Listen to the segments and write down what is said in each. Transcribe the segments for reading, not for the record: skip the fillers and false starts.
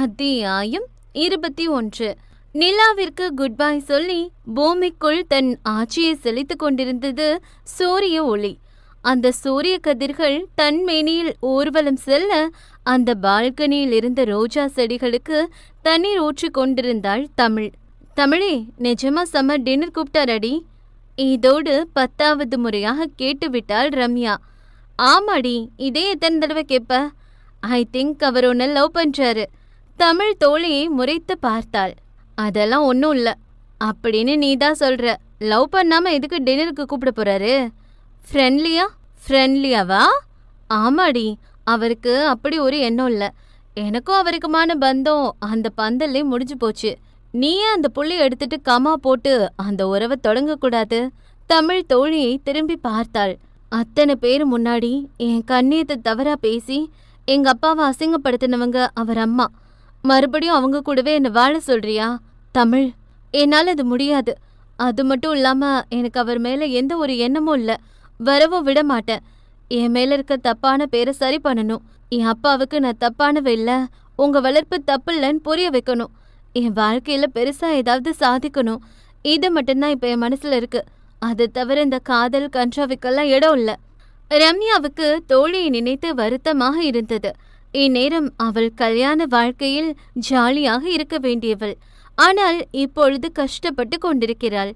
அத்தியாயம் 21. நிலாவிற்கு good bye சொல்லி பூமிக்குள் தன் ஆட்சியை செலுத்திக் கொண்டிருந்தது சூரிய ஒளி. அந்த சூரிய கதிர்கள் தன் மேனியில் ஊர்வலம் செல்ல அந்த பால்கனியில் இருந்த ரோஜா செடிகளுக்கு தண்ணீர் ஊற்றி கொண்டிருந்தாள் தமிழ். தமிழே, நிஜமா சம்மர் டின்னர் கூப்பிட்டாரடி? இதோடு 10வது முறையாக கேட்டுவிட்டாள் ரம்யா. ஆமாடி, இதே எத்தனை தடவை கேட்ப? ஐ திங்க் அவர் ஒன்று லவ் பண்றாரு. தமிழ் தோழியை முறைத்து பார்த்தாள். அதெல்லாம் ஒன்றும் இல்லை அப்படின்னு நீதான் சொல்ற. லவ் பண்ணாம எதுக்கு டின்னருக்கு கூப்பிட போறாரு? ஃப்ரெண்ட்லியாவா? ஆமாடி, அவருக்கு அப்படி ஒரு எண்ணம் இல்லை. எனக்கும் அவருக்குமான பந்தம் அந்த பந்தல்லே முடிஞ்சு போச்சு. நீயே அந்த புள்ளைய எடுத்துட்டு கமா போட்டு அந்த உறவை தொடங்கக்கூடாது. தமிழ் தோழியை திரும்பி பார்த்தாள். அத்தனை பேர் முன்னாடி என் கண்ணியத்தை தவறா பேசி எங்க அப்பாவை அசிங்கப்படுத்தினவங்க அவர் அம்மா. மறுபடியும் அவங்க கூடவே என்னை வாழ சொல்றியா? தமிழ், என்னால் அது முடியாது. அது மட்டும் இல்லாம எனக்கு அவர் மேல எந்த ஒரு எண்ணமும் இல்லை. வரவும் விட மாட்டேன். என் மேல இருக்க தப்பான பேரை சரி பண்ணணும். என் அப்பாவுக்கு நான் தப்பானவ இல்லை, உங்க வளர்ப்பு தப்பு இல்லைன்னு புரிய வைக்கணும். என் வாழ்க்கையில பெருசா ஏதாவது சாதிக்கணும். இது மட்டும்தான் இப்ப என் மனசுல இருக்கு. அதை தவிர இந்த காதல் கன்றாவுக்கெல்லாம் இடம் இல்லை. ரம்யாவுக்கு தோழியை நினைத்து வருத்தமாக இருந்தது. இந்நேரம் அவள் கல்யாண வாழ்க்கையில் ஜாலியாக இருக்க வேண்டியவள். ஆனால் இப்பொழுது கஷ்டப்பட்டு கொண்டிருக்கிறாள்.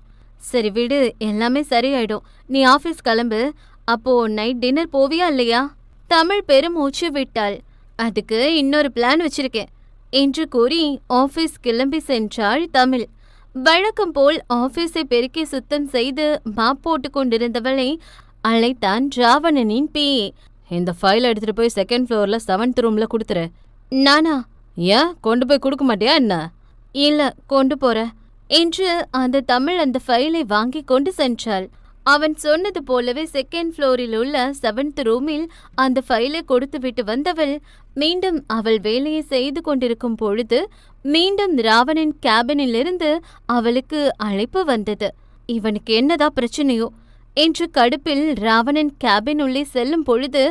சரி விடு, எல்லாமே சரியாயிடும். நீ ஆபீஸ் கிளம்பு. அப்போ நைட் டின்னர் போவியா இல்லையா? தமிழ் பெருமூச்சு விட்டாள். அதுக்கு இன்னொரு பிளான் வச்சிருக்கேன் என்று கூறி ஆபீஸ் கிளம்பி சென்றாள் தமிழ். வழக்கம் போல் ஆபீஸை பெருக்கி சுத்தம் செய்து மாப் போட்டு கொண்டிருந்தவளை அழைத்தான் ராவணனின் பிஏ. இந்த ஃபைல் எடுத்துட்டு போய் 2nd ஃப்ளோர்ல 7th ரூம்ல கொடுத்துரு. நானா? ஏன் கொண்டு போய் கொடுக்க மாட்டியா என்ன? இல்ல, கொண்டு போற என்று அந்த தமிழ் அந்த ஃபைலை வாங்கி கொண்டு சென்றாள். அவன் சொன்னது போலவே 2nd ஃப்ளோரில் உள்ள 7th ரூமில் அந்த ஃபைலை கொடுத்து விட்டு வந்தவள் மீண்டும் அவள் வேலையை செய்து கொண்டிருக்கும் பொழுது மீண்டும் ராவணன் கேபினிலிருந்து அவளுக்கு அழைப்பு வந்தது. இவனுக்கு என்னதான் பிரச்சனையோ என்று கடுப்பில் ராவணன் கேபின் உள்ளே செல்லும் பொழுது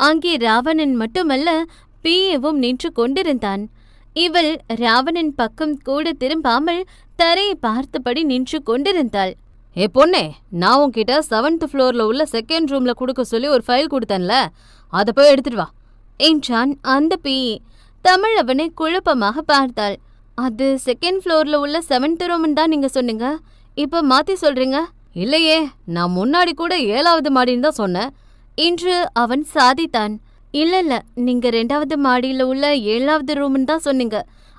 அங்கே ராவணன் மட்டுமல்ல பிஏவும் நின்று கொண்டிருந்தான். இவள் ராவணன் பக்கம் கூட திரும்பாமல் தரையை பார்த்தபடி நின்று கொண்டிருந்தாள். ஏ பொண்ணே, நான் உன்கிட்ட 7th ஃப்ளோர்ல உள்ள 2nd ரூம்ல கொடுக்க சொல்லி ஒரு ஃபைல் கொடுத்தேன்ல, அதை போய் எடுத்துட்டு வா என்றான் அந்த பிஏ. தமிழ் அவனை குழப்பமாக பார்த்தாள். அது 2nd ஃப்ளோர்ல உள்ள 7th ரூம்னு தான் நீங்க சொன்னீங்க, இப்ப மாத்தி சொல்றீங்க. இல்லையே, நான் முன்னாடி கூட 7வது மாடின்னு தான் சொன்னேன் என்று அவன் சாதித்தான். இல்ல, நீங்க 2வது மாடியில உள்ள 7வது ரூம்னு தான் சொன்னீங்க.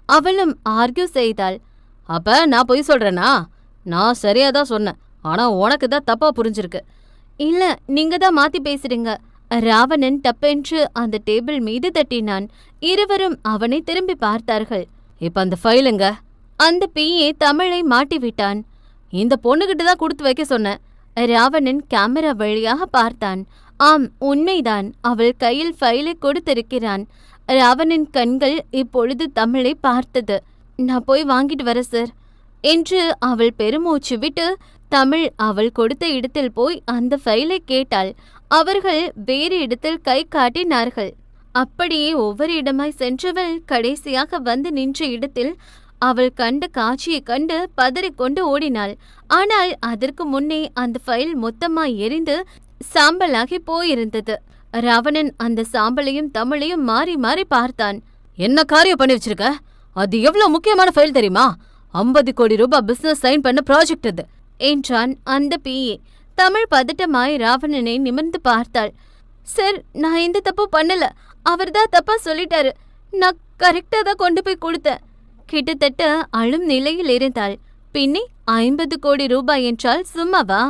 அவளும் ஆர்கியூ செய்தாள். அப்ப நான் பொய் சொல்றேனா? நான் சரியா தான் சொன்னேன், ஆனா உனக்கு தான் தப்பா புரிஞ்சிருக்கு. இல்ல, நீங்க தான் மாத்தி பேசுறீங்க. ராவணன் டப்பென்று அந்த டேபிள் மீது தட்டினான். இருவரும் அவனை திரும்பி பார்த்தார்கள். இப்ப அந்த ஃபைலுங்க? அந்த பிஏ தமிழை மாட்டிவிட்டான். இந்த பொண்ணுகிட்ட தான் கொடுத்து வைக்க சொன்னேன். ராவணன் கேமரா வழியாக பார்த்தான். ஆம், உண்மைதான். அவள் கையில் ஃபைலை கொடுத்திருக்கிறான். ராவணன் கண்கள் இப்பொழுது தமிழை பார்த்தது. நான் போய் வாங்கிட்டு வர சார் என்று அவள் பெருமூச்சு விட்டு தமிழ் அவள் கொடுத்த இடத்தில் போய் அந்த ஃபைலை கேட்டாள். அவர்கள் வேறு இடத்தில் கை காட்டினார்கள். அப்படியே ஒவ்வொரு இடமாய் சென்றவள் கடைசியாக வந்து நின்ற இடத்தில் அவள் கண்ட காட்சியை கண்டு பதறிக்கொண்டு ஓடினாள். ஆனால் அதற்கு முன்னே அந்த ஃபைல் மொத்தமாய் எரிந்து சாம்பலாகி போயிருந்தது. ராவணன் அந்த சாம்பலையும் தமிழையும் மாறி மாறி பார்த்தான். என்ன காரியம் பண்ணி வச்சிருக்க? அது எவ்வளவு முக்கியமான ஃபைல் தெரியுமா? 50 கோடி ரூபாய் பிசினஸ் சைன் பண்ண ப்ராஜெக்ட் அது என்றான் அந்த பிஏ. தமிழ் பதட்டமாய் ராவணனை நிமிர்ந்து பார்த்தாள். சார், நான் எந்த தப்பு பண்ணல. அவர் தான் தப்பா சொல்லிட்டாரு. நான் கரெக்டா தான் கொண்டு போய் கொடுத்தேன். கிட்டத்தட்ட அழும் நிலையில் இருந்தாள். பின்னே 50 கோடி ரூபாய் என்றால் சும்மாவா?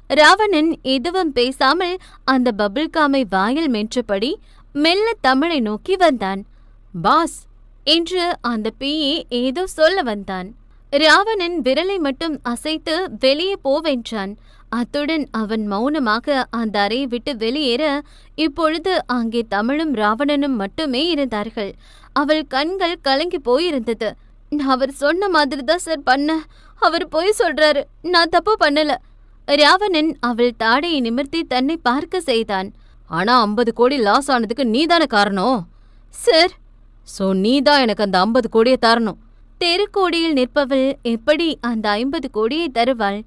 ராவணன் எதுவும் பேசாமல் அந்த பபிள்காமை வாயில் மென்றபடி மெல்ல தமிழை நோக்கி வந்தான். பாஸ் என்று அந்த பிஏ ஏதோ சொல்ல வந்தான். ராவணன் விரலை மட்டும் அசைத்து வெளியே போவென்றான். அத்துடன் அவன் மௌனமாக அந்த அறையை விட்டு வெளியேற இப்பொழுது அங்கே தமிழும் ராவணனும் மட்டுமே இருந்தார்கள். அவள் கண்கள் கலங்கி போயிருந்தது. நான் அவர் சொன்ன மாதிரி தான் சார் பண்ண. அவர் பொய் சொல்றாரு, நான் தப்பு பண்ணல. ராவணன் அவள் தாடையை நிமிர்த்தி தன்னை பார்க்க செய்தான். ஆனா 50 கோடி லாஸ் ஆனதுக்கு நீதான காரணம். சார், சோ நீதான் எனக்கு அந்த 50 கோடியை தரணும். தெருக்கோடியில் நிற்பவள் எப்படி அந்த 50 கோடியை தருவாள்?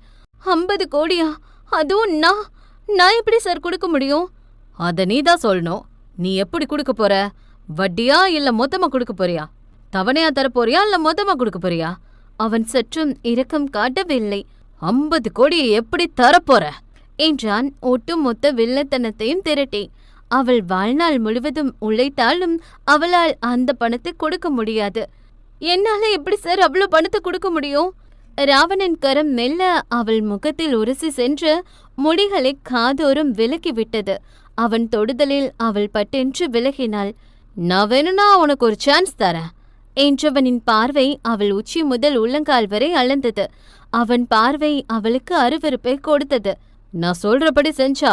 50 கோடியா? அதுவும் நான் எப்படி சார் கொடுக்க முடியும்? அத நீதான் சொல்லணும். நீ எப்படி கொடுக்க போற? வட்டியா இல்ல மொத்தமா கொடுக்க போறியா? தவணையா தரப்போறியா இல்ல மொத்தமா கொடுக்க போறியா? அவன் சற்றும் இரக்கம் காட்டவில்லை. 50 கோடியை எப்படி தரப்போற என்றான் ஒட்டுமொத்த வில்லத்தனத்தையும் திரட்டி. அவள் வாழ்நாள் முழுவதும் உழைத்தாலும் அவளால் அந்த பணத்தை கொடுக்க முடியாது. என்னால எப்படி சார் அவ்வளவு பணத்தை கொடுக்க முடியும்? ராவணன் கரம் மெல்ல அவள் முகத்தில் உரசி சென்று முடிகளை காதோறும் விலக்கிவிட்டது. அவன் தொடுதலில் அவள் பட்டென்று விலகினாள். நான் வேணும்னா உனக்கு ஒரு சான்ஸ் தரேன் என்றவனின் பார்வை அவள் உச்சி முதல் உள்ளங்கால் வரை அளந்தது. அவன் பார்வை அவளுக்கு அருவருப்பை கொடுத்தது. நான் சொல்றபடி செஞ்சா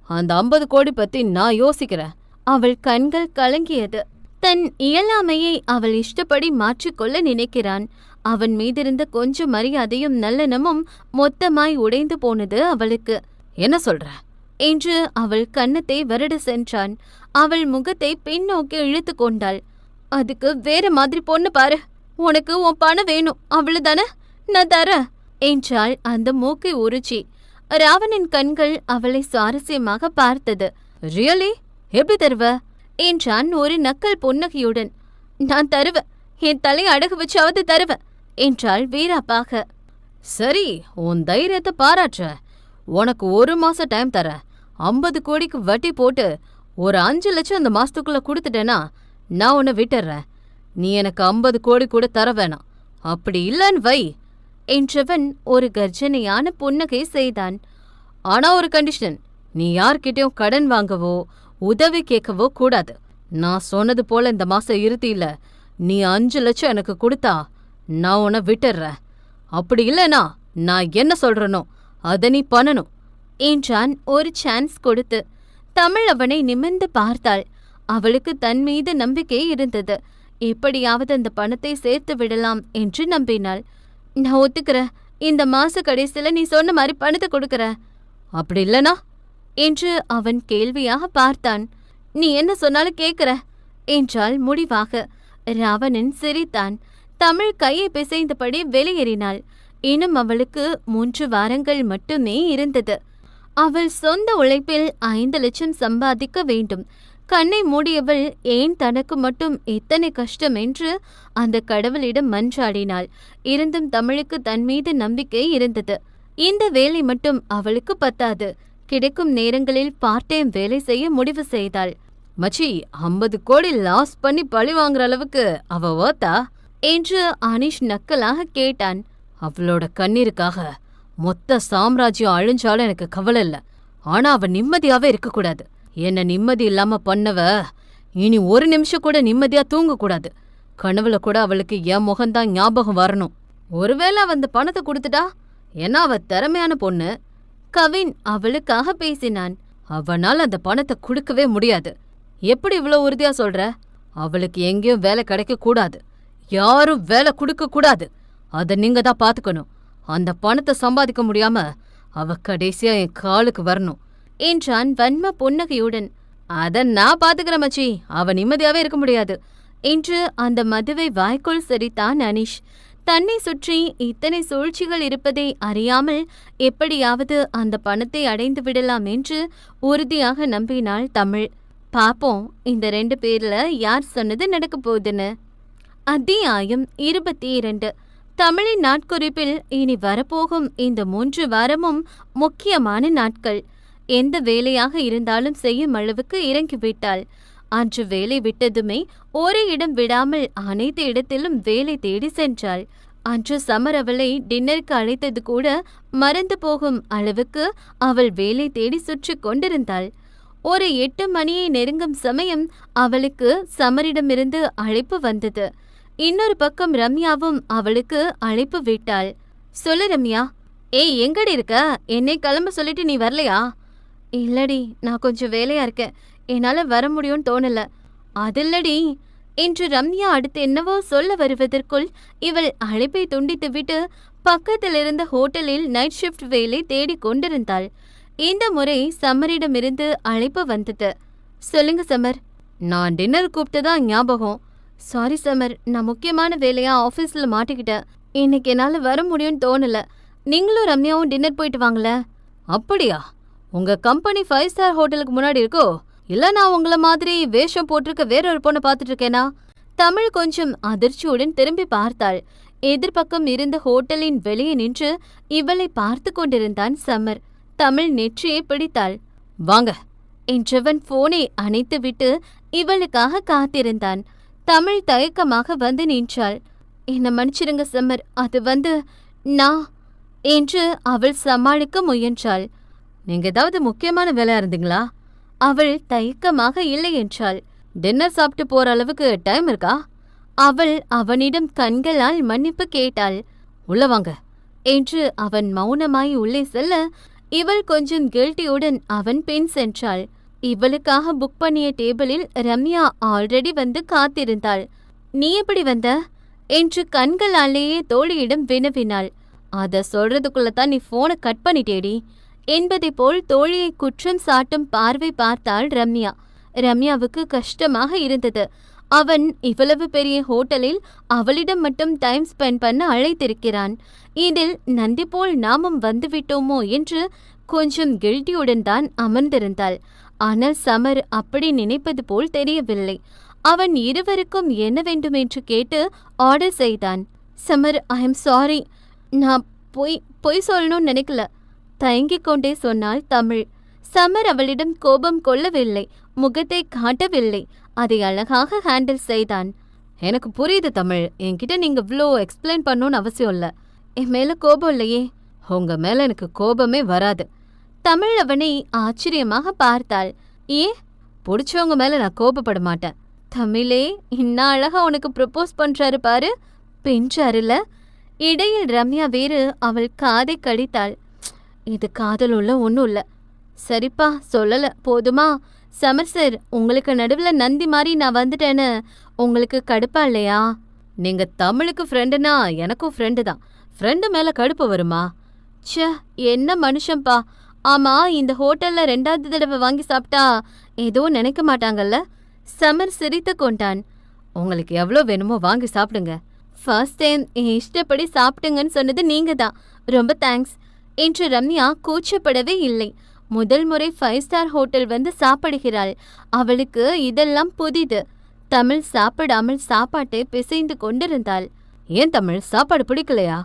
அந்த 50 கோடி பத்தி நான் யோசிக்கிறேன். அவள் கண்கள் கலங்கியது. தன் இயலாமையை அவள் இஷ்டப்படி மாற்றிக்கொள்ள நினைக்கிறான். அவன் மீதிருந்த கொஞ்சம் மரியாதையும் நல்லெண்ணமும் மொத்தமாய் உடைந்து போனது அவளுக்கு. என்ன சொல்ற என்று அவள் கன்னத்தை வருட சென்றான். அவள் முகத்தை பின்னோக்கி இழுத்து கொண்டாள். அதுக்கு வேற மாதிரி பொண்ணு பாரு. உனக்கு உன் பணம் வேணும் அவ்வளவுதானே? நான் தரேன் என்றாள் அந்த மூக்கை உரிச்சி. ராவணன் கண்கள் அவளை சுவாரஸ்யமாக பார்த்தது. ரியலி? எப்படி தருவ என்றான் ஒரு நக்கல் புன்னகையுடன். நான் தருவேன், என் தலையை அடகு வச்சாவது தருவேன் என்றாள் வீராப்பாக. சரி, உன் தைரியத்தை பாராட்டுற. உனக்கு 1 மாசம் டைம் தர. 50 கோடிக்கு வட்டி போட்டு ஒரு 5 லட்சம் அந்த மாசத்துக்குள்ள கொடுத்துட்டேனா நான் உன்னை விட்டுறேன். நீ எனக்கு 50 கோடி கூட தர வேணாம். அப்படி இல்லன்னு வை என்றவன் ஒரு கர்ஜனையான புன்னகை செய்தான். ஆனா ஒரு கண்டிஷன், நீ யார்கிட்டயும் கடன் வாங்கவோ உதவி கேட்கவோ கூடாது. நான் சொன்னது போல இந்த மாசம் இறுதியில நீ 5 லட்சம் எனக்கு கொடுத்தா நான் உன்னை விட்டுறேன். அப்படி இல்லைனா நான் என்ன சொல்றனோ அதை நீ பண்ணணும் என்றான் ஒரு சான்ஸ் கொடுத்து. தமிழ் அவனை நிமிர்ந்து பார்த்தாள். அவளுக்கு தன் மீது நம்பிக்கை இருந்தது. எப்படியாவது அந்த பணத்தை சேர்த்து விடலாம் என்று நம்பினாள். நான் ஒத்துக்கிறேன், இந்த மாச கடைசியில நீ சொன்ன மாதிரி பணத்தை கொடுக்கற. அப்படி இல்லனா என்று அவன் கேள்வியாக பார்த்தான். நீ என்ன சொன்னாலும் கேட்கிற என்றாள் முடிவாக. ராவணன் சிரித்தான். தமிழ் கையை பிசைந்தபடி வெளியேறினாள். இன்னும் அவளுக்கு 3 வாரங்கள் மட்டுமே இருந்தது. அவள் சொந்த உழைப்பில் 5 லட்சம் சம்பாதிக்க வேண்டும். கண்ணை மூடியவள் ஏன் தனக்கு மட்டும் இத்தனை கஷ்டம் என்று அந்த கடவுளிடம் மன்றாடினாள். இருந்தும் தமிழுக்கு தன் மீது நம்பிக்கை இருந்தது. இந்த வேலை மட்டும் அவளுக்கு பத்தாது. கிடைக்கும் நேரங்களில் பார்ட் டைம் வேலை செய்ய முடிவு செய்தாள். மச்சி, 50 கோடி லாஸ் பண்ணி பழி வாங்குற அளவுக்கு அவ ஓத்தா என்று அனீஷ் நக்கலாக கேட்டான். அவளோட கண்ணீருக்காக மொத்த சாம்ராஜ்யம் அழிஞ்சாலும் எனக்கு கவலை இல்ல. ஆனா அவ நிம்மதியாவே இருக்கக்கூடாது. என்ன நிம்மதி இல்லாம பண்ணவ இனி ஒரு நிமிஷம் கூட நிம்மதியா தூங்கக்கூடாது. கனவுல கூட அவளுக்கு என் முகம்தான் ஞாபகம் வரணும். ஒருவேளை அவ அந்த பணத்தை கொடுத்துட்டா? ஏன்னா அவ திறமையான பொண்ணு. கவின் அவளுக்காக பேசினான். அவனால் அந்த பணத்தை கொடுக்கவே முடியாது. எப்படி இவ்வளவு உறுதியா சொல்ற? அவளுக்கு எங்கேயும் வேலை கிடைக்க கூடாது. யாரும் வேலை கொடுக்க கூடாது. அத நீங்க தான் பாத்துக்கணும். அந்த பணத்தை சம்பாதிக்க முடியாம அவ கடைசியா என் காலுக்கு வரணும் என்றான் வன்ம புன்னகையுடன். அத நான் பாத்துக்கிறேன் மச்சி, அவ நிம்மதியாவே இருக்க முடியாது என்று அந்த மதுவை வாய்க்குள் சிரித்தான் அனீஷ். தன்னை சுற்றி இத்தனை சூழ்ச்சிகள் இருப்பதை அறியாமல் எப்படியாவது அந்த பணத்தை அடைந்து விடலாம் என்று உறுதியாக நம்பினாள் தமிழ். பாப்போம் இந்த 2 பேர்ல யார் சொன்னது நடக்க போகுதுன்னு. அத்தியாயம் 22. தமிழின் நாட்குறிப்பில் இனி வரப்போகும் இந்த 3 வாரமும் முக்கியமான நாட்கள். எந்த வேலையாக இருந்தாலும் செய்யும் அளவுக்கு இறங்கிவிட்டாள். அன்று வேலை விட்டதுமே ஒரே இடம் விடாமல் அனைத்து இடத்திலும் வேலை தேடி சென்றாள். அன்று சமர் அவளை டின்னருக்கு அழைத்தது கூட மறந்து போகும் அளவுக்கு அவள் வேலை தேடி சுற்றி கொண்டிருந்தாள். ஒரு 8 மணியை நெருங்கும் சமயம் அவளுக்கு சமரிடமிருந்து அழைப்பு வந்தது. இன்னொரு பக்கம் ரம்யாவும் அவளுக்கு அழைப்பு விட்டாள். சொல்லு ரம்யா. ஏய், எங்கடி இருக்க? என்னை கிளம்ப சொல்லிட்டு நீ வரலையா? இல்லடி, நான் கொஞ்சம் வேலையா இருக்கேன், என்னால வர முடியும்னு தோணல. அதில்லடி என்று ரம்யா அடுத்து என்னவோ சொல்ல வருவதற்குள் இவள் அழைப்பை துண்டித்துவிட்டு பக்கத்தில் இருந்த ஹோட்டலில் நைட் ஷிஃப்ட் வேலை தேடிக் கொண்டிருந்தாள். இந்த முறை சம்மரிடமிருந்து அழைப்பு வந்தது. சொல்லுங்க சம்மர். நான் டின்னர் கூப்பிட்டுதான் ஞாபகம். சாரி சமர், நான் முக்கியமான வேலையா ஆஃபீஸ்ல மாட்டிக்கிட்டேன். இன்னைக்கு என்னால வர முடியும்னு தோணல. நீங்களும் ரம்யாவும் டின்னர் போயிட்டு வாங்கல. அப்படியா? உங்க கம்பெனி 5 ஸ்டார் ஹோட்டலுக்கு முன்னாடி இருக்கோ? இல்ல நான் உங்கள மாதிரி வேஷம் போட்டிருக்க வேறொரு பொண்ணை பார்த்துட்டு இருக்கேனா? தமிழ் கொஞ்சம் அதிர்ச்சியுடன் திரும்பி பார்த்தாள். எதிர்பக்கம் இருந்த ஹோட்டலின் வெளியே நின்று இவளை பார்த்து கொண்டிருந்தான் சமர். தமிழ் நெற்றியை பிடித்தாள். வாங்க என்றவன் போனை அணைத்துவிட்டு இவளுக்காக காத்திருந்தான். தமிழ் தயக்கமாக வந்து நின்றாள். என்ன மன்னிச்சிருங்க சமர், அது நான் என்று அவள் சமாளிக்க முயன்றாள். நீங்க ஏதாவது முக்கியமான வேலையா இருந்தீங்களா? அவள் தயக்கமாக இல்லை என்றாள். டின்னர் சாப்பிட்டு போற அளவுக்கு டைம் இருக்கா? அவள் அவனிடம் கண்களால் மன்னிப்பு கேட்டாள். உள்ள வாங்க என்று அவன் மௌனமாய் உள்ளே செல்ல இவள் கொஞ்சம் கில்ட்டியுடன் அவன் பின் சென்றாள். இவளுக்காக புக் பண்ணிய டேபிளில் ரம்யா ஆல்ரெடி வந்து காத்திருந்தாள். நீ எப்படி வந்த என்று கண்களாலேயே தோழியிடம் வினவினாள். அத சொல்றதுக்குள்ளதான் நீ போனை கட் பண்ணிட்டேடி என்பதை போல் தோழியை குற்றம் சாட்டும் பார்வை பார்த்தாள் ரம்யா. ரம்யாவுக்கு கஷ்டமாக இருந்தது. அவன் இவ்வளவு பெரிய ஹோட்டலில் அவளிடம் மட்டும் டைம் ஸ்பெண்ட் பண்ண அழைத்திருக்கிறான். இதில் நந்தி போல் நாமும் வந்துவிட்டோமோ என்று கொஞ்சம் கில்ட்டியுடன் தான் அமர்ந்திருந்தாள். ஆனால் சமர் அப்படி நினைப்பது போல் தெரியவில்லை. அவன் இருவருக்கும் என்ன வேண்டும் என்று கேட்டு ஆர்டர் செய்தான். சமர், ஐ எம் சாரி, நான் பொய் சொல்லணும்னு நினைக்கல, தயங்கிக் கொண்டே சொன்னாள் தமிழ். சமர் அவளிடம் கோபம் கொள்ளவில்லை, முகத்தை காட்டவில்லை. அதை அழகாக ஹேண்டில் செய்தான். எனக்கு புரியுது தமிழ், என்கிட்ட நீங்க இவ்ளோ எக்ஸ்பிளைன் பண்ணணும்னு அவசியம் இல்ல. என் மேல கோபம் இல்லையே. உங்க மேல எனக்கு கோபமே வராது. தமிழ் அவனை ஆச்சரியமாக பார்த்தாள். ஏன்? பிடிச்சவங்க மேல நான் கோபப்பட மாட்டேன். தமிழே, இன்னும் அழகா உனக்கு ப்ரப்போஸ் பண்றாரு பாரு, பெஞ்சாருல. இடையில் ரம்யா வேறு அவள் காதை கடித்தாள். இது காதல் உள்ள ஒன்றும் இல்லை. சரிப்பா, சொல்லல போதுமா? சமர் சார், உங்களுக்கு நடுவில் நந்தி மாதிரி நான் வந்துட்டேன்னு உங்களுக்கு கடுப்பா இல்லையா? நீங்க தமிழுக்கு ஃப்ரெண்டுனா எனக்கும் ஃப்ரெண்டு தான். ஃப்ரெண்டு மேல கடுப்பு வருமா? ச்சே, என்ன மனுஷன்பா. ஆமா, இந்த ஹோட்டல்ல 2வது தடவை வாங்கி சாப்பிட்டா ஏதோ நினைக்க மாட்டாங்கல்ல? சமர் சிரித்து கொண்டான். உங்களுக்கு எவ்வளோ வேணுமோ வாங்கி சாப்பிடுங்க. ஃபர்ஸ்ட் டைம் என் இஷ்டப்படி சாப்பிட்டுங்கன்னு சொன்னது நீங்க தான். ரொம்ப தேங்க்ஸ் என்று ரம்யா கூச்சப்படவே இல்லை. முதல் முறை 5 ஸ்டார் ஹோட்டல் வந்து சாப்பிடுகிறாள். அவளுக்கு இதெல்லாம் புதிது. தமிழ் சாப்பிடாமல் சாப்பாட்டை பிசைந்து கொண்டிருந்தாள். ஏன் தமிழ், சாப்பாடு பிடிக்கலையா?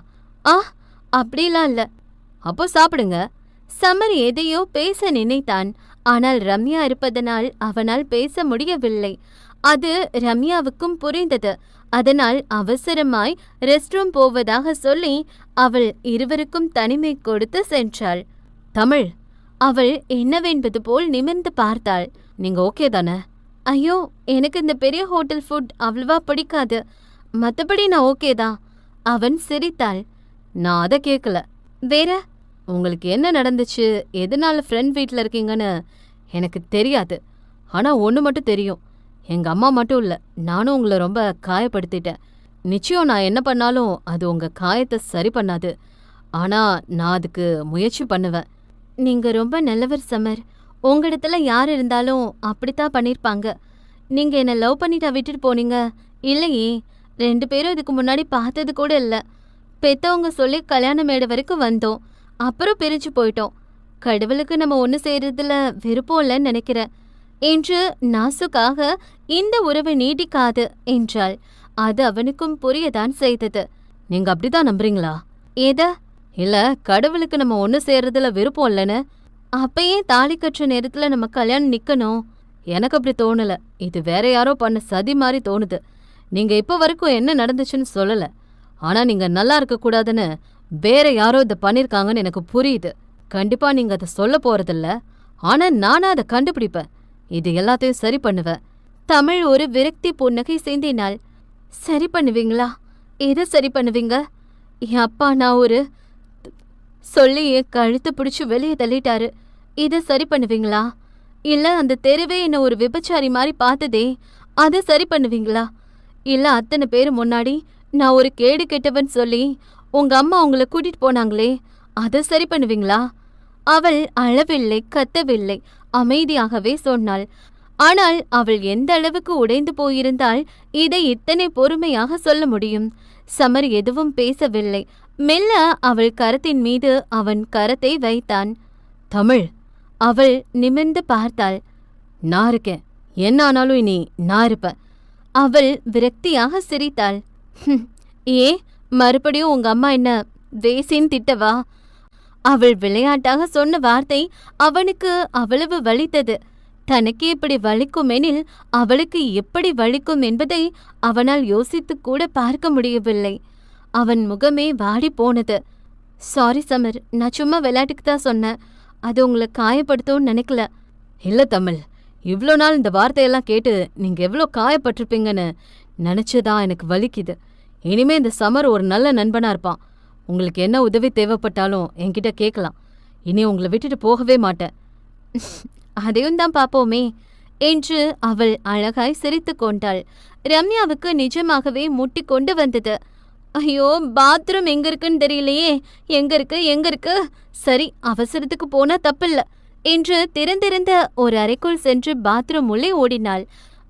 அப்படிலாம் இல்ல. அப்போ சாப்பிடுங்க. சமர் எதையோ பேச நினைத்தான். ஆனால் ரம்யா இருப்பதனால் அவனால் பேச முடியவில்லை. அது ரம்யாவுக்கும் புரிந்தது. அதனால் அவசரமாய் ரெஸ்ட் ரூம் போவதாக சொல்லி அவள் இருவருக்கும் தனிமை கொடுத்து சென்றாள். தமிழ், அவள் என்னவென்பது போல் நிமிர்ந்து பார்த்தாள். நீங்க ஓகே தானே? ஐயோ, எனக்கு இந்த பெரிய ஹோட்டல் ஃபுட் அவ்வளவா பிடிக்காது. மற்றபடி நான் ஓகே தான். அவன் சிரித்தாள். நான் அதை கேட்கல. வேற? உங்களுக்கு என்ன நடந்துச்சு, எதனால ஃப்ரெண்ட் வீட்டில் இருக்கீங்கன்னு எனக்கு தெரியாது. ஆனால் ஒன்று மட்டும் தெரியும், எங்கள் அம்மா மட்டும் இல்லை, நானும் உங்களை ரொம்ப காயப்படுத்திட்டேன். நிச்சயம் நான் என்ன பண்ணாலும் அது உங்கள் காயத்தை சரி பண்ணாது. ஆனால் நான் அதுக்கு முயற்சி பண்ணுவேன். நீங்க ரொம்ப நல்லவர் சமர். உங்களிடத்துல யார் இருந்தாலும் அப்படித்தான் பண்ணிருப்பாங்க. நீங்க என்ன லவ் பண்ணிட்டா விட்டுட்டு போனீங்க? இல்லையே, 2 பேரும் இதுக்கு முன்னாடி பார்த்தது கூட இல்லை. பெத்தவங்க சொல்லி கல்யாண மேடை வரைக்கும் வந்தோம், அப்புறம் பிரிஞ்சு போயிட்டோம். கடவுளுக்கு நம்ம ஒன்று செய்யறதுல விருப்பம் இல்லைன்னு நினைக்கிறேன் என்று நாசுக்காக இந்த உறவு நீடிக்காது என்றாள். அது அவனுக்கும் புரியதான் செய்தது. நீங்க அப்படிதான் நம்புறீங்களா? ஏத இல்ல, கடவுளுக்கு நம்ம ஒன்று செய்யறதுல விருப்பம் இல்லைன்னு. அப்பயே தாலி கற்ற நேரத்துல நம்ம கல்யாணம் நிக்கணும். எனக்கு அப்படி தோணல. இது வேற யாரோ பண்ண சதி மாதிரி தோணுது. நீங்க இப்ப வரைக்கும் என்ன நடந்துச்சுன்னு சொல்லல. ஆனா நீங்க நல்லா இருக்க கூடாதுன்னு வேற யாரோ இதை பண்ணிருக்காங்கன்னு எனக்கு புரியுது. கண்டிப்பா நீங்க அதை சொல்ல போறதில்ல. ஆனா நானா அதை கண்டுபிடிப்பேன். இது எல்லாத்தையும் சரி பண்ணுவேன். தமிழ் ஒரு விரக்தி புன்னகை சிந்தினாள். சரி பண்ணுவீங்களா? எதை சரி பண்ணுவீங்க? என் அப்பா நான் ஒரு சொல்லி என் கழுத்து பிடிச்சி வெளியே தள்ளிட்டாரு. இதை சரி பண்ணுவீங்களா? இல்ல அந்த தெருவே என்ன ஒரு விபச்சாரி மாதிரி பார்த்ததே, அதை சரி பண்ணுவீங்களா? இல்ல அத்தனை பேரு முன்னாடி நான் ஒரு கேடு கெட்டவன் சொல்லி உங்க அம்மா உங்களை கூட்டிட்டு போனாங்களே, அதை சரி பண்ணுவீங்களா? அவள் அழவில்லை, கத்தவில்லை, அமைதியாகவே சொன்னாள். ஆனால் அவள் எந்த அளவுக்கு உடைந்து போயிருந்தால் இதை இத்தனை பொறுமையாக சொல்ல முடியும்? சமர் எதுவும் பேசவில்லை. மெல்ல அவள் கரத்தின் மீது அவன் கரத்தை வைத்தான். தமிழ். அவள் நிமிர்ந்து பார்த்தாள். நான் இருக்கேன், என்ன ஆனாலும் இனி நான் இருப்பேன். அவள் விரக்தியாக சிரித்தாள். ஏ, மறுபடியும் உங்க அம்மா என்ன வேசின்னு திட்டவா? அவள் விளையாட்டாக சொன்ன வார்த்தை அவனுக்கு அவ்வளவு வலித்தது. தனக்கு இப்படி வலிக்குமெனில் அவளுக்கு எப்படி வலிக்கும் என்பதை அவனால் யோசித்து கூட பார்க்க முடியவில்லை. அவன் முகமே வாடி போனது. சாரி சமர், நான் சும்மா விளையாட்டுக்கு தான் சொன்னேன். அது உங்களை காயப்படுத்தும்னு நினைக்கல. இல்ல தமிழ், இவ்வளோ நாள் இந்த வார்த்தையெல்லாம் கேட்டு நீங்க எவ்வளோ காயப்பட்டிருப்பீங்கன்னு நினைச்சதான் எனக்கு வலிக்குது. இனிமே இந்த சமர் ஒரு நல்ல நண்பனா இருப்பான். உங்களுக்கு என்ன உதவி தேவைப்பட்டாலும் என்கிட்ட கேட்கலாம். இனி உங்களை விட்டுட்டு போகவே மாட்டேன். அதையும் தான் பாப்போமே என்று அவள் அழகாய் சிரித்து கொண்டாள். ரம்யாவுக்கு நிஜமாகவே முட்டி கொண்டு வந்தது. ஐயோ, பாத்ரூம் எங்க இருக்குன்னு தெரியலையே. எங்க இருக்கு? சரி, அவசரத்துக்கு போனா தப்பில்ல என்று திறந்திருந்த ஒரு அறைக்குள் சென்று பாத்ரூம் உள்ளே ஓடினாள்.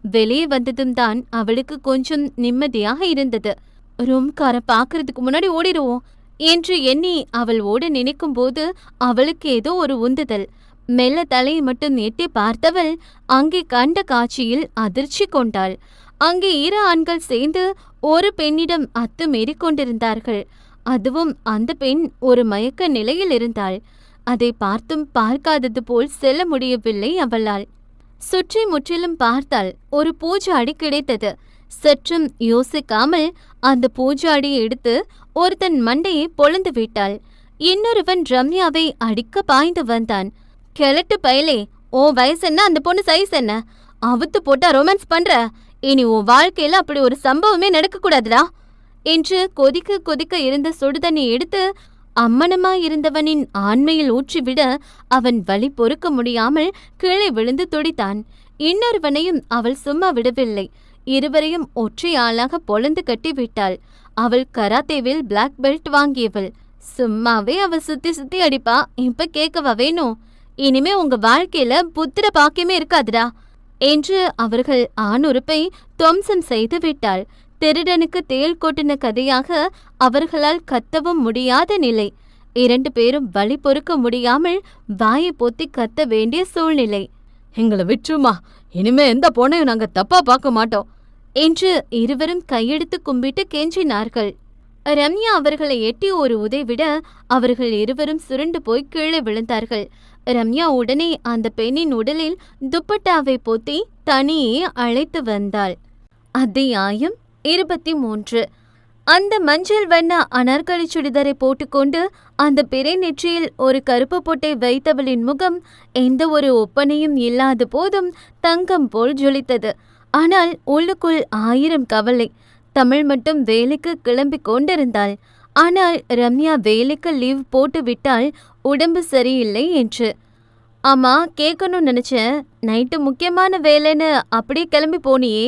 வெளியே வந்ததும் தான் அவளுக்கு கொஞ்சம் நிம்மதியாக இருந்தது. ரூம்கார பாக்குறதுக்கு முன்னாடி ஓடிடுவோம் என்று எண்ணி அவள் ஓட நினைக்கும் போது அவளுக்கு ஏதோ ஒரு உந்துதல். மெல்ல தலையை மட்டும் எட்டி பார்த்தவள் அங்கே கண்ட காட்சியில் அதிர்ச்சி கொண்டாள். அங்கே 2 ஆண்கள் சேர்ந்து ஒரு பெண்ணிடம் அத்துமீறி கொண்டிருந்தார்கள். அதுவும் அந்த பெண் ஒரு மயக்க நிலையில் இருந்தாள். அதை பார்த்தும் பார்க்காதது போல் செல்ல முடியவில்லை அவளால். சுற்றி முற்றிலும் பார்த்தாள். ஒரு பூஜாடி கிடைத்தது. சற்றும் யோசிக்காமல் அந்த பூஜாடியை எடுத்து ஒருத்தன் மண்டையை பொளந்து விட்டாள். இன்னொருவன் ரம்யாவை அடிக்க பாய்ந்து வந்தான். கிழட்டு பயலே, உன் வயசு என்ன, அந்த பொண்ணு சைஸ் என்ன? அவுத்து போட்டா ரொமான்ஸ் பண்ற? இனி உன் வாழ்க்கையில அப்படி ஒரு சம்பவமே நடக்கக்கூடாதுடா என்று கொதிக்க கொதிக்க இருந்த சுடுதண்ணி எடுத்து அம்மனமாயிருந்தவனின் ஆண்மையில் ஊற்றிவிட அவன் வலி பொறுக்க முடியாமல் கீழே விழுந்து துடித்தான். இன்னொருவனையும் அவள் சும்மா விடவில்லை. இருவரையும் ஒற்றை ஆளாக பொளந்து கட்டி விட்டாள். அவள் கராத்தேவில் பிளாக் பெல்ட் வாங்கியவள். சும்மாவே அவள் சுத்தி சுத்தி அடிப்பா. இப்ப கேட்கவா வேணும்? இனிமே உங்க வாழ்க்கையில புத்திர பாக்கியமே இருக்காதுடா என்று அவர்கள் ஆணுறுப்பை துவம்சம் செய்து விட்டாள். திருடனுக்கு தேள் கொட்டின கதையாக அவர்களால் கத்தவும் முடியாத நிலை. 2 பேரும் வலி பொறுக்க முடியாமல் வாயை பொத்தி கத்த வேண்டிய சூழ்நிலை. எங்களை விட்டுருமா, இனிமே எந்த பொண்ணையும் நாங்க தப்பா பார்க்க மாட்டோம் என்று இருவரும் கையெடுத்து கும்பிட்டு கெஞ்சினார்கள். ரம்யா அவர்களை எட்டி ஒரு உதைவிட அவர்கள் இருவரும் சுருண்டு போய் கீழே விழுந்தார்கள். ரம்யா உடனே அந்த பெண்ணின் உடலில் துப்பட்டாவை போத்தி தனியே அழைத்து வந்தாள். அத்தியாயம் 23. அந்த மஞ்சள் வண்ண அனார்கலி சுடிதாரை போட்டுக்கொண்டு அந்த பிறை நெற்றியில் ஒரு கருப்பு பொட்டை வைத்தவளின் முகம் எந்த ஒரு ஒப்பனையும் இல்லாத போதும் தங்கம் போல் ஜொலித்தது. ஆனால் உள்ளுக்குள் 1000 கவலை. தமிழ் மட்டும் வேலைக்கு கிளம்பி கொண்டிருந்தாள். ஆனால் ரம்யா வேலைக்கு லீவ் போட்டு விட்டால் உடம்பு சரியில்லை என்று. ஆமா, கேட்கணும்னு நினைச்சேன். நைட்டு முக்கியமான வேலைன்னு அப்படியே கிளம்பி போனியே,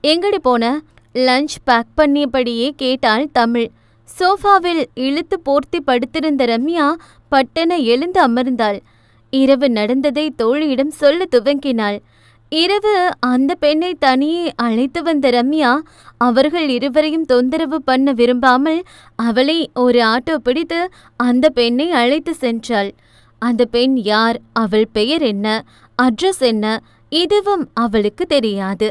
எங்கடி போன? லஞ்ச் பேக் பண்ணியபடியே கேட்டாள் தமிழ். சோஃபாவில் இழுத்து போர்த்தி படுத்திருந்த ரம்யா பட்டென எழுந்து அமர்ந்தாள். இரவு நடந்ததை தோழியிடம் சொல்ல துவங்கினாள். இரவு அந்த பெண்ணை தனியே அழைத்து வந்த ரம்யா அவர்கள் இருவரையும் தொந்தரவு பண்ண விரும்பாமல் அவளை ஒரு ஆட்டோ பிடித்து அந்த பெண்ணை அழைத்து சென்றாள். அந்த பெண் யார், அவள் பெயர் என்ன, அட்ரஸ் என்ன, இதுவும் அவளுக்கு தெரியாது.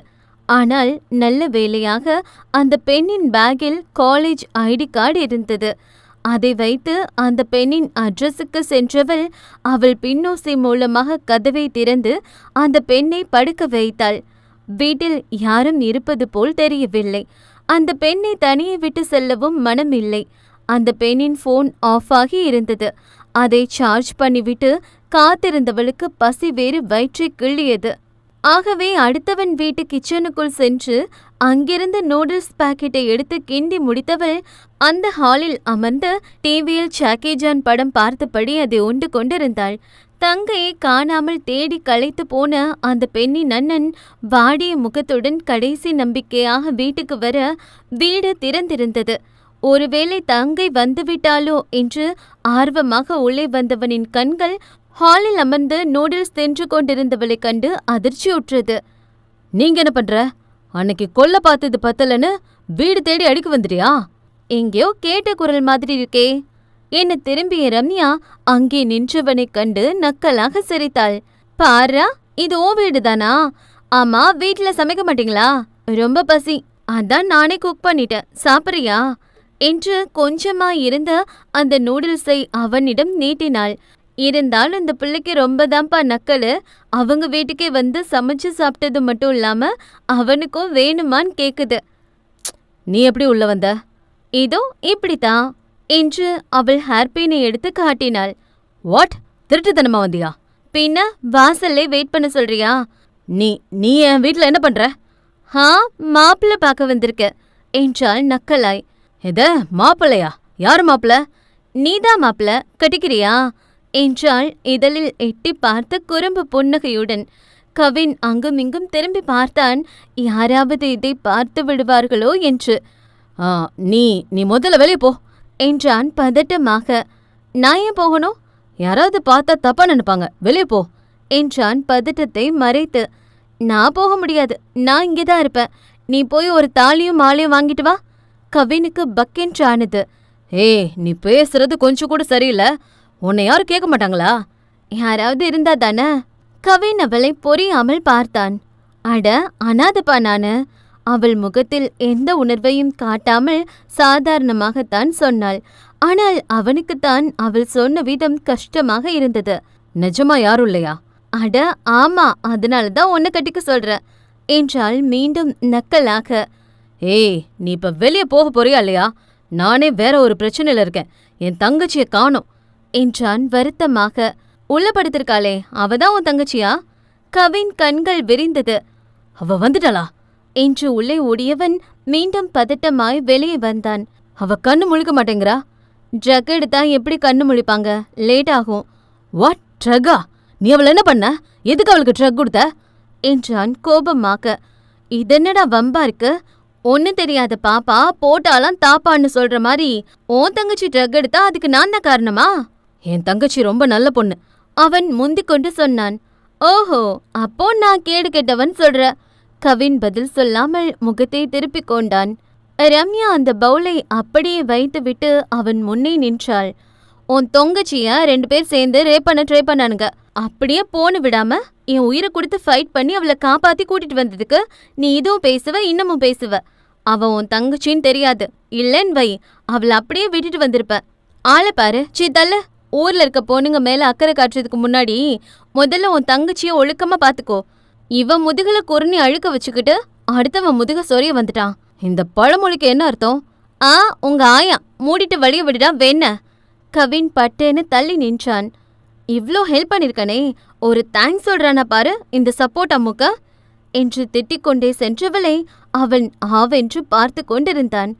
ஆனால் நல்ல வேளையாக அந்த பெண்ணின் பேக்கில் காலேஜ் ஐடி கார்டு இருந்தது. அதை வைத்து அந்த பெண்ணின் அட்ரஸுக்கு சென்றவள் அவள் பின்னோசி மூலமாக கதவை திறந்து அந்த பெண்ணை படுக்க வைத்தாள். வீட்டில் யாரும் இருப்பது போல் தெரியவில்லை. அந்த பெண்ணை தனியே விட்டு செல்லவும் மனமில்லை. அந்த பெண்ணின் போன் ஆஃப் ஆகி இருந்தது. அதை சார்ஜ் பண்ணிவிட்டு காத்திருந்தவளுக்கு பசி வேறு வயிற்றை கிள்ளியது. ஆகவே அடுத்தவன் வீட்டு கிச்சனுக்குள் சென்று அங்கிருந்த நூடுல்ஸ் பாக்கெட்டை எடுத்து கிண்டி முடித்தவள் அந்த ஹாலில் அமர்ந்து டிவியில் ஜாக்கி சான் படம் பார்த்தபடி அதை உண்டு கொண்டிருந்தாள். தங்கையை காணாமல் தேடி களைத்து போன அந்த பெண்ணின் அண்ணன் வாடிய முகத்துடன் கடைசி நம்பிக்கையாக வீட்டுக்கு வர வீடு திறந்திருந்தது. ஒருவேளை தங்கை வந்துவிட்டாளோ என்று ஆர்வமாக உள்ளே வந்தவனின் கண்கள் ஹாலில் அமர்ந்து நூடுல்ஸ் தின்று கொண்டிருந்தவளை கண்டு அதிர்ச்சியுற்றது. நீங்க என்ன பண்ற? அன்னைக்கு கொல்ல பார்த்தது பத்தலன்னு வீடு தேடி அடிக்க வந்துட்டியா? எங்கேயோ கேட்ட குரல் மாதிரி இருக்கே. என்ன திரும்பிய ரம்யா அங்கே நின்றவனைக் கண்டு நக்கலாக சிரித்தாள். பாரா, இது ஓ வீடுதானா? ஆமா, வீட்டுல சமைக்க மாட்டீங்களா? ரொம்ப பசி, அதான் நானே குக் பண்ணிட்டேன், சாப்பிடுறியா என்று கொஞ்சமா இருந்த அந்த நூடுல்ஸை அவனிடம் நீட்டினாள். இருந்தால் அந்த பிள்ளைக்கு ரொம்பதான்ப்பா நக்கலு. அவங்க வீட்டுக்கே வந்து சமைச்சு சாப்பிட்டது மட்டும் இல்லாம அவனுக்கும் வேணுமான்னு கேக்குது. நீ எப்படி உள்ள வந்த? இதோ இப்படித்தான் என்று அவள் ஹேர்பினை எடுத்து காட்டினாள். வாட், திருட்டுத்தனமா வந்தியா? பின்ன வாசல்லே வெயிட் பண்ண சொல்றியா? நீ நீ என் வீட்டுல என்ன பண்ற? மாப்பிள்ள பார்க்க வந்திருக்க என்றாள் நக்கலாய். எத மாப்பிள்ளையா? யாரு மாப்பிள்ள? நீதான் மாப்பிள்ள, கட்டிக்கிறியா என்றாள் இதழில் எட்டி பார்த்த குறும்பு புன்னகையுடன். கவின் அங்குமிங்கும் திரும்பி பார்த்தான், யாராவது இதை பார்த்து விடுவார்களோ என்று. நீ நீ முதல்ல வெளியே போ என்றான் பதட்டமாக. நான் ஏன் போகணும்? யாராவது பார்த்தா தப்பா நினைப்பாங்க, வெளியே போ என்றான் பதட்டத்தை மறைத்து. நான் போக முடியாது, நான் இங்கேதான் இருப்பேன். நீ போய் ஒரு தாலியும் மாலையும் வாங்கிட்டு வா. கவினுக்கு பக்கென்றானது. நீ பேசுறது கொஞ்சம் கூட சரியில்லை. உன்னை யாரும் கேட்க மாட்டாங்களா? யாராவது இருந்தா தானே. கவின் அவளை பொறியாமல் பார்த்தான். அட அனாதப்பா நானு. அவள் முகத்தில் எந்த உணர்வையும் காட்டாமல் சாதாரணமாகத்தான் சொன்னாள். ஆனால் அவனுக்குத்தான் அவள் சொன்ன விதம் கஷ்டமாக இருந்தது. நிஜமா யாரும் இல்லையா? அட ஆமா, அதனாலதான் உன்னை கட்டிக்க சொல்ற என்றாள் மீண்டும் நக்கலாக. நீ இப்ப வெளியே போக போறியா இல்லையா? நானே வேற ஒரு பிரச்சனையில இருக்கேன். என் தங்கச்சிய காணோம் என்றான் வருத்தமாக. உள்ள படுத்திருக்காளே, அவதான் உன் தங்கச்சியா? கவின் கண்கள் விரிந்தது. அவ வந்துட்டாளா என்று உள்ளே ஓடியவன் மீண்டும் பதட்டமாய் வெளியே வந்தான். அவ கண்ணு முழிக்க மாட்டேங்கிறா. ட்ரக் எடுத்தா எப்படி கண்ணு முழிப்பாங்க? லேட் ஆகும். வாட், ட்ரக்கா? நீ அவள் என்ன பண்ண? எதுக்கு அவளுக்கு ட்ரக் கொடுத்த என்றான் கோபமாக. இதென்னடா வம்பா இருக்கு? ஒன்னு தெரியாத பாப்பா போட்டாலாம் தாப்பான்னு சொல்ற மாதிரி உன் தங்கச்சி ட்ரக் எடுத்தா அதுக்கு நான் தான் காரணமா? என் தங்கச்சி ரொம்ப நல்ல பொண்ணு அவன் முந்திக் கொண்டு சொன்னான். ஓஹோ, அப்போ நான் கேடு கெட்டவன் சொல்ற. கவின் பதில் சொல்லாமல் முகத்தை திருப்பிக் கொண்டான். ரம்யா அந்த பவுலை அப்படியே வைத்துவிட்டு அவன் முன்னே நின்றாள். உன் தொங்கச்சிய 2 பேர் சேர்ந்து ரேப் பண்ண ட்ரை பண்ணானுங்க. அப்படியே போன விடாம என் உயிரை கொடுத்து ஃபைட் பண்ணி அவளை காப்பாத்தி கூட்டிட்டு வந்ததுக்கு நீ இதுவும் பேசுவ, இன்னமும் பேசுவ. அவ உன் தங்கச்சின்னு தெரியாது. இல்லன்னு வை, அவளை அப்படியே விட்டுட்டு வந்திருப்ப. ஆளை பாரு, தள்ள. ஊர்ல இருக்க பொண்ணுங்க மேல அக்கறை காட்டுறதுக்கு முன்னாடி முதல்ல உன் தங்கச்சிய ஒழுக்கமா பாத்துக்கோ. இவன் முதுகுல குறுநி அழுக்க வச்சுக்கிட்டு அடுத்தவன் முதுக சொரிய வந்துட்டான். இந்த பழமொழிக்கு என்ன அர்த்தம்? உங்க ஆயா மூடிட்டு வழிய விடுடா வேண. கவின் பட்டேன்னு தள்ளி நின்றான். இவ்ளோ ஹெல்ப் பண்ணிருக்கனே, ஒரு தேங்க்ஸ் சொல்றானா பாரு இந்த சப்போர்ட் அம்முக்க என்று திட்டிக்கொண்டே சென்றவளை அவன் ஆவென்று பார்த்து கொண்டிருந்தான்.